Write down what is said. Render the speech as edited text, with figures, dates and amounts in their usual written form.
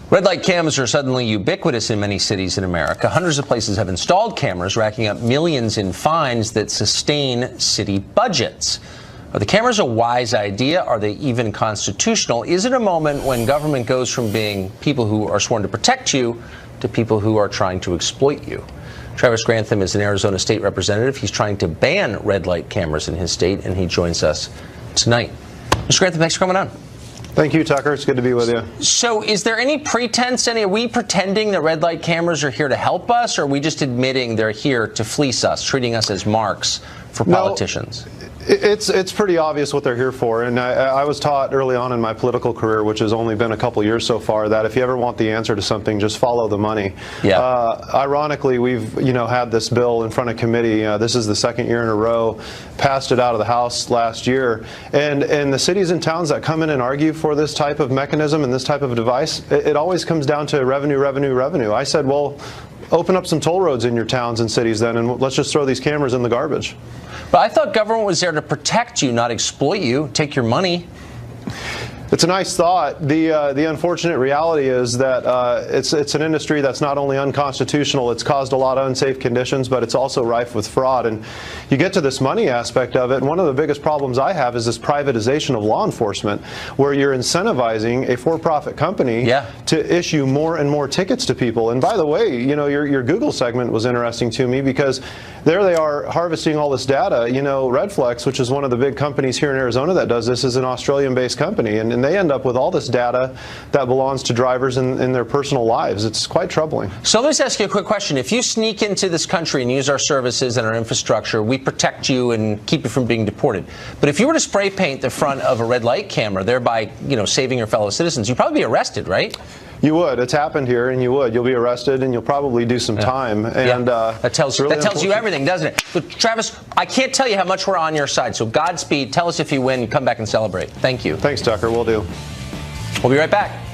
Red light cams are suddenly ubiquitous in many cities in America. Hundreds of places have installed cameras, racking up millions in fines that sustain city budgets. Are the cameras a wise idea? Are they even constitutional? Is it a moment when government goes from being people who are sworn to protect you to people who are trying to exploit you? Travis Grantham is an Arizona state representative. He's trying to ban red light cameras in his state, and he joins us tonight. Mr. Grantham, thanks for coming on. Thank you, Tucker. It's good to be with you. So is there any pretense, are we pretending that red light cameras are here to help us, or are we just admitting they're here to fleece us, treating us as marks for politicians? No, it's pretty obvious what they're here for, and I was taught early on in my political career, which has only been a couple years so far, that if you ever want the answer to something, just follow the money. Yeah. Ironically, we've had this bill in front of committee. This is the second year in a row. Passed it out of the House last year, and the cities and towns that come in and argue for this type of mechanism and this type of device, it always comes down to revenue, revenue, revenue. I said, well, open up some toll roads in your towns and cities then, and let's just throw these cameras in the garbage. But I thought government was there to protect you, not exploit you, take your money. It's a nice thought. The unfortunate reality is that it's an industry that's not only unconstitutional, it's caused a lot of unsafe conditions, but it's also rife with fraud. And you get to this money aspect of it, and one of the biggest problems I have is this privatization of law enforcement, where you're incentivizing a for-profit company to issue more and more tickets to people. And by the way, your Google segment was interesting to me, because there they are harvesting all this data. Redflex, which is one of the big companies here in Arizona that does this, is an Australian-based company, and they end up with all this data that belongs to drivers in their personal lives. It's quite troubling. So let's ask you a quick question. If you sneak into this country and use our services and our infrastructure, we protect you and keep you from being deported. But if you were to spray paint the front of a red light camera, thereby, saving your fellow citizens, you'd probably be arrested, right? You would. It's happened here, and you would. You'll be arrested, and you'll probably do some time. And that tells you everything, doesn't it? But Travis, I can't tell you how much we're on your side. So Godspeed. Tell us if you win. Come back and celebrate. Thank you. Thanks, Tucker. We'll do. We'll be right back.